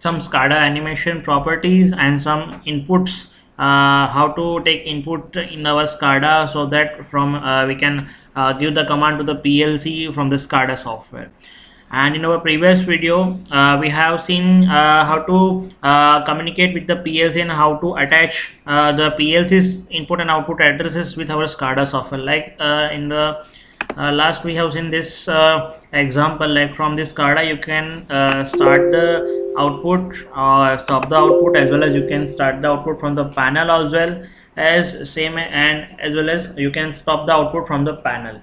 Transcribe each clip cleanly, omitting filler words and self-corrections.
some SCADA animation properties and some inputs, how to take input in our SCADA, so that from we can give the command to the PLC from the SCADA software. And in our previous video we have seen how to communicate with the PLC and how to attach the PLC's input and output addresses with our SCADA software. Like in the last we have seen this example, like from this SCADA you can start the output or stop the output, as well as you can start the output from the panel as well as same, and as well as you can stop the output from the panel.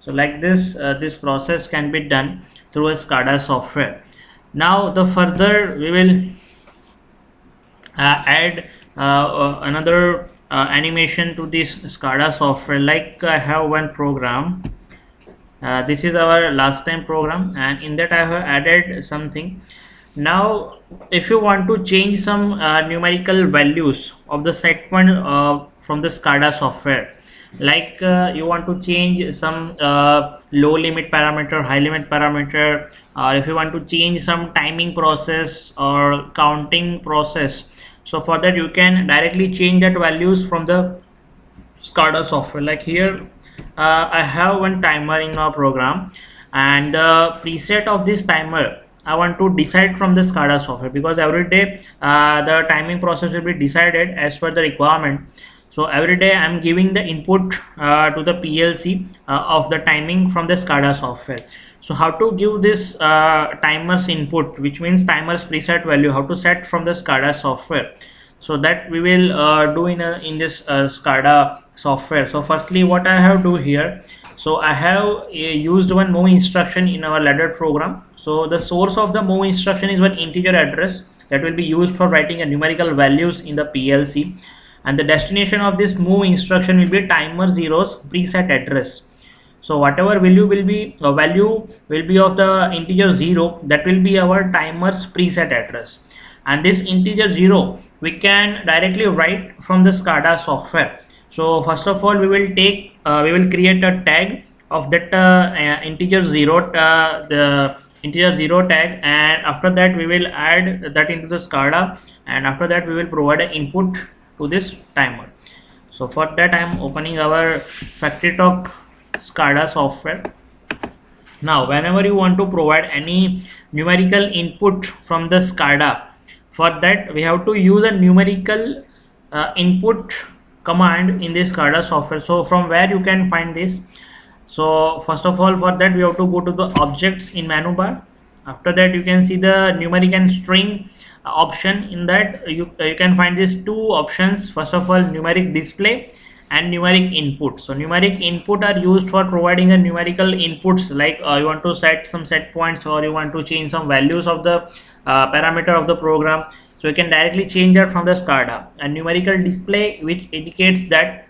So like this this process can be done through a SCADA software. Now the further we will add another animation to this SCADA software. Like I have one program, this is our last time program, and in that I have added something. Now if you want to change some numerical values of the set point from the SCADA software, like you want to change some low limit parameter, high limit parameter, or if you want to change some timing process or counting process, so for that you can directly change that values from the SCADA software. Like here I have one timer in our program, and the preset of this timer I want to decide from the SCADA software, because every day the timing process will be decided as per the requirement. So every day I am giving the input to the PLC of the timing from the SCADA software. So how to give this timers input, which means timers preset value, how to set from the SCADA software, so that we will do in this SCADA software. So firstly what I have do here, so I have used one move instruction in our ladder program. So the source of the move instruction is one integer address that will be used for writing a numerical values in the PLC, and the destination of this move instruction will be timer zeros preset address. So whatever value will be of the integer 0, that will be our timer's preset address, and this integer 0 we can directly write from the SCADA software. So first of all we will create a tag of that integer 0, the integer 0 tag, and after that we will add that into the SCADA, and after that we will provide an input to this timer. So for that I am opening our FactoryTalk SCADA software. Now whenever you want to provide any numerical input from the SCADA, for that we have to use a numerical input command in this SCADA software. So from where you can find this? So first of all, for that we have to go to the objects in menu bar. After that you can see the numeric and string option. In that you can find these two options. First of all, numeric display and numeric input. So numeric input are used for providing a numerical inputs, like you want to set some set points, or you want to change some values of the parameter of the program, so you can directly change that from the SCADA. And numerical display, which indicates that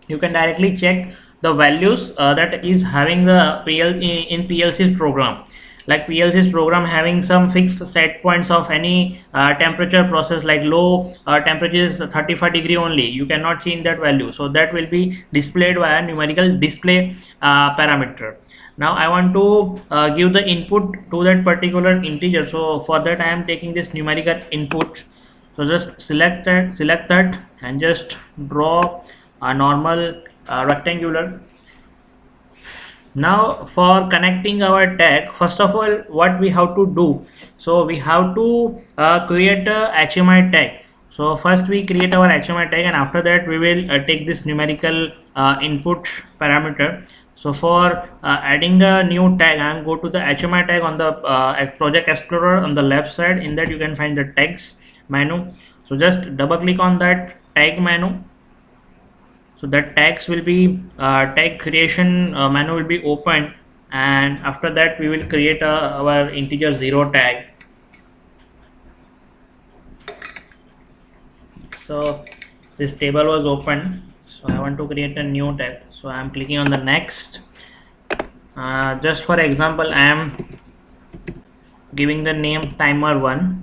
you can directly check the values that is having the PLC's program. Like PLC's program having some fixed set points of any temperature process, like low temperature is 35 degree only, you cannot change that value, so that will be displayed via numerical display parameter. Now I want to give the input to that particular integer, so for that I am taking this numerical input. So just select that and just draw a normal rectangular. Now for connecting our tag, first of all what we have to do, so we have to create a HMI tag. So first we create our HMI tag, and after that we will take this numerical input parameter. So for adding a new tag, I am go to the HMI tag on the project explorer on the left side. In that you can find the tags menu. So just double click on that tag menu. So that tags will be tag creation menu will be opened, and after that we will create our integer 0 tag. So this table was open, so I want to create a new tag, so I am clicking on the next. Just for example, I am giving the name timer1,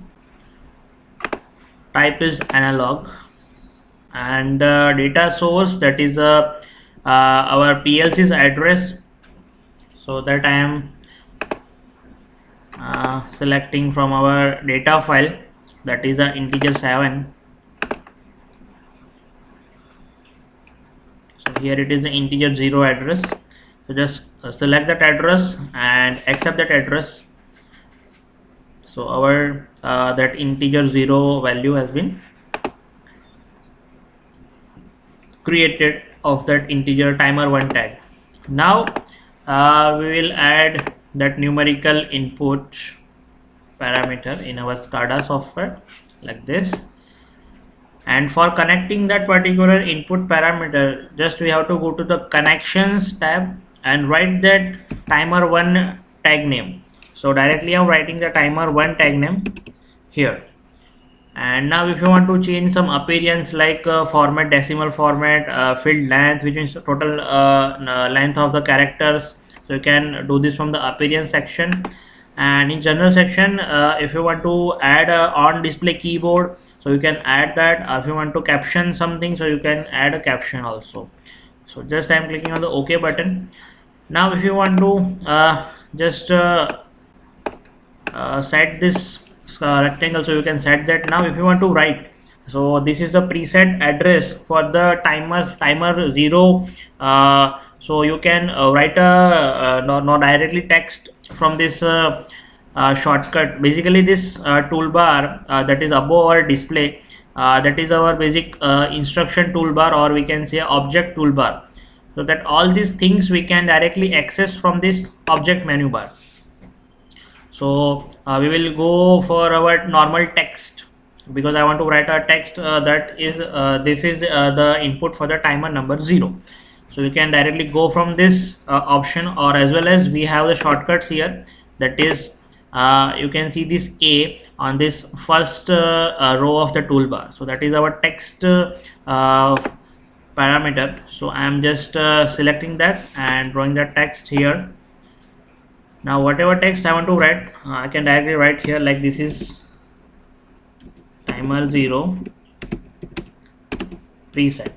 type is analog, and data source, that is our PLC's address, so that I am selecting from our data file. that is the integer 7. So here it is the integer 0 address. So just select that address and accept that address. So our that integer 0 value has been created of that integer timer 1 tag. Now we will add that numerical input parameter in our SCADA software like this. And for connecting that particular input parameter, just we have to go to the connections tab and write that timer 1 tag name. So directly I'm writing the timer 1 tag name here. And now if you want to change some appearance like format, decimal format, field length, which is total length of the characters, so you can do this from the appearance section. And in general section, if you want to add a on display keyboard, so you can add that. If you want to caption something, so you can add a caption also. So just I'm clicking on the OK button. Now if you want to just set this rectangle, so you can set that. Now if you want to write, so this is the preset address for the timer 0. So you can write a not directly text from this shortcut. Basically this toolbar that is above our display, that is our basic instruction toolbar, or we can say object toolbar. So that all these things we can directly access from this object menu bar. So we will go for our normal text, because I want to write a text that is this is the input for the timer number 0. So you can directly go from this option, or as well as we have the shortcuts here, that is you can see this A on this first row of the toolbar. So that is our text parameter. So I am just selecting that and drawing the text here. Now whatever text I want to write, I can directly write here, like this is timer 0 preset,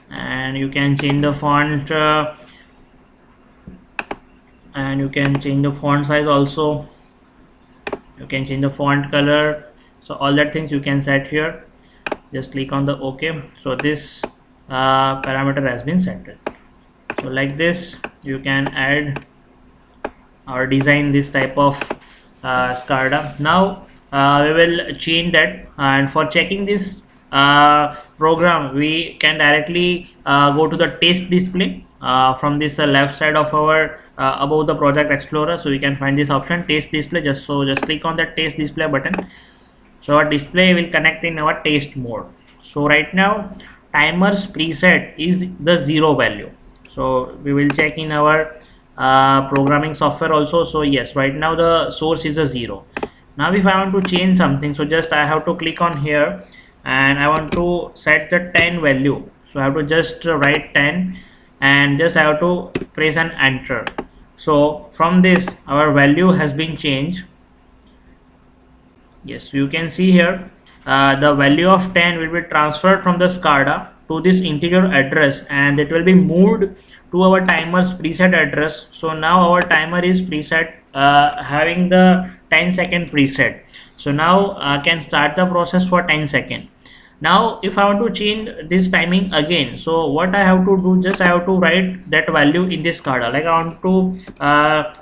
and you can change the font and you can change the font size also, you can change the font color. So all that things you can set here. Just click on the OK. So this parameter has been set. So like this you can add or design this type of SCADA. Now we will change that, and for checking this program we can directly go to the test display from this left side of our above the project explorer. So we can find this option test display. Just click on the test display button. So our display will connect in our test mode. So right now timers preset is the 0 value. So we will check in our programming software also. So yes, right now the source is a 0. Now if I want to change something, so just I have to click on here and I want to set the 10 value. So I have to just write 10 and just I have to press an enter. So from this our value has been changed. Yes, you can see here the value of 10 will be transferred from the SCADA to this integer address, and it will be moved to our timer's preset address. So now our timer is preset having the 10-second preset. So now I can start the process for 10 seconds. Now if I want to change this timing again, so what I have to do, just I have to write that value in this SCADA. Like I want to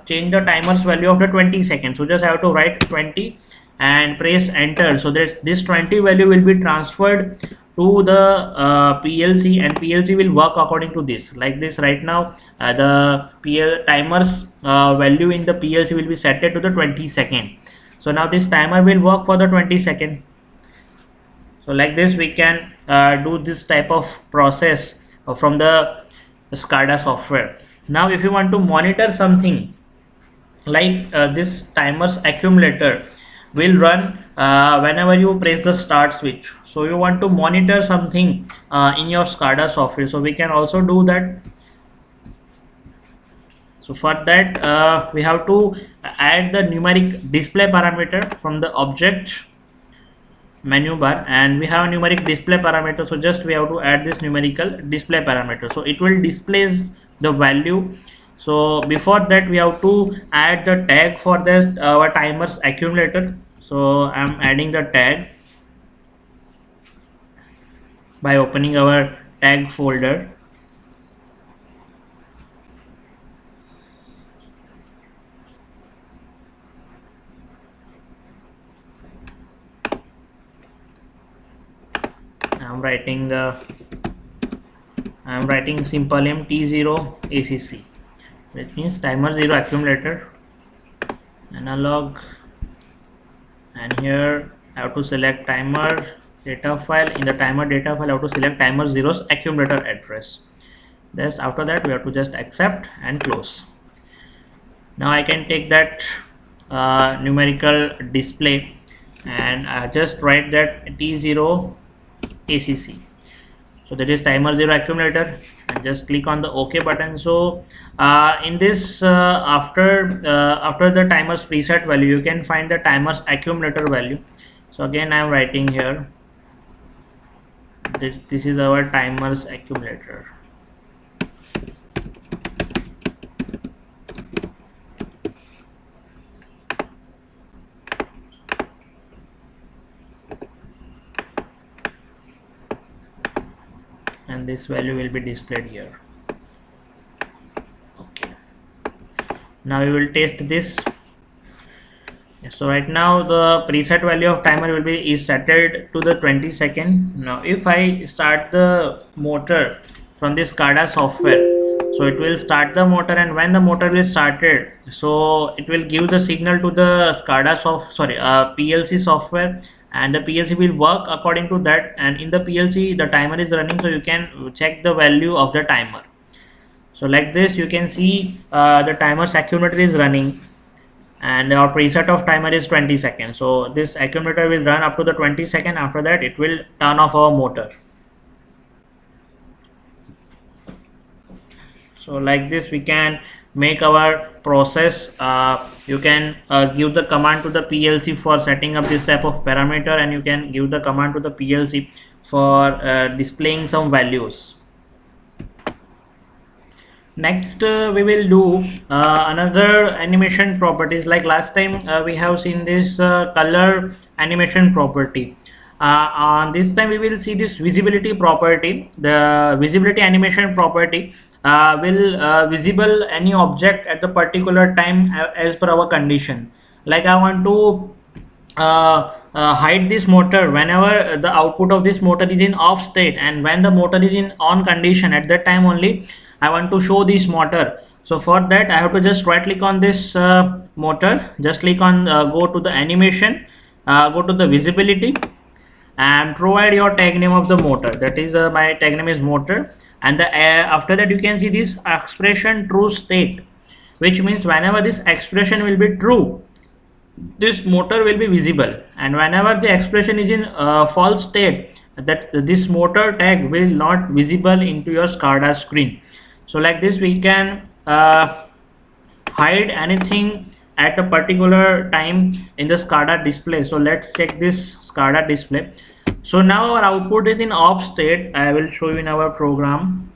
change the timer's value of the 20 seconds. So just I have to write 20 and press enter. So that this 20 value will be transferred to the PLC, and PLC will work according to this. Like this right now the timer's value in the PLC will be set to the 20 second. So now this timer will work for the 20 second. So like this we can do this type of process from the SCADA software. Now if you want to monitor something, like this timer's accumulator will run whenever you press the start switch. So you want to monitor something in your SCADA software, so we can also do that. So for that we have to add the numeric display parameter from the object menu bar, and we have a numeric display parameter. So just we have to add this numerical display parameter, so it will displays the value. So before that we have to add the tag for this our timer's accumulator. So I'm adding the tag by opening our tag folder. I'm writing simple M T0 ACC, which means timer 0 accumulator analog, and here I have to select timer data file. In the timer data file I have to select timer 0's accumulator address. Thus after that we have to just accept and close. Now I can take that numerical display and just write that T0 ACC. So that is timer 0 accumulator, and just click on the OK button. So in this after the timer's preset value, you can find the timer's accumulator value. So again I am writing here, this is our timer's accumulator. And this value will be displayed here. Okay, now we will test this. So right now the preset value of timer will be is settled to the 20 second. Now if I start the motor from this SCADA software, so it will start the motor, and when the motor is started, so it will give the signal to the SCADA PLC software, and the PLC will work according to that. And in the PLC the timer is running, so you can check the value of the timer. So like this you can see the timer's accumulator is running, and our preset of timer is 20 seconds. So this accumulator will run up to the 20 second. After that it will turn off our motor. So like this we can make our process. You can give the command to the PLC for setting up this type of parameter, and you can give the command to the PLC for displaying some values. Next we will do another animation properties. Like last time we have seen this color animation property. On this time we will see this visibility property. The visibility animation property will visible any object at the particular time as per our condition. Like I want to hide this motor whenever the output of this motor is in off state, and when the motor is in on condition, at that time only I want to show this motor. So for that I have to just right click on this motor, just click on go to the animation, go to the visibility, and provide your tag name of the motor. That is my tag name is motor, and after that you can see this expression true state, which means whenever this expression will be true, this motor will be visible, and whenever the expression is in false state, that this motor tag will not visible into your SCADA screen. So like this we can hide anything at a particular time in the SCADA display. So let's check this SCADA display. So now our output is in off state. I will show you in our program.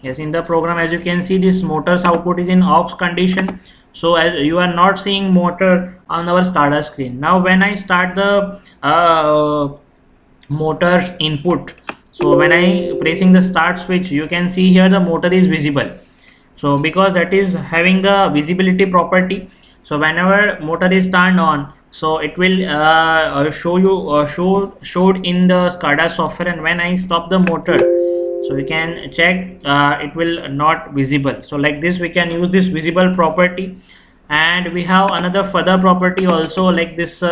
Yes, in the program as you can see, this motor's output is in off condition, so as you are not seeing motor on our SCADA screen. Now when I start the motor's input, so when I pressing the start switch, you can see here the motor is visible. So because that is having the visibility property, so whenever motor is turned on, so it will show you showed in the SCADA software, and when I stop the motor, so we can check it will not visible. So like this we can use this visible property. And we have another further property also, like this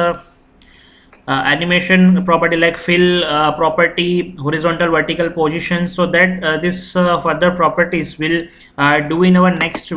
animation property, like fill property, horizontal vertical position. So that this further properties will do in our next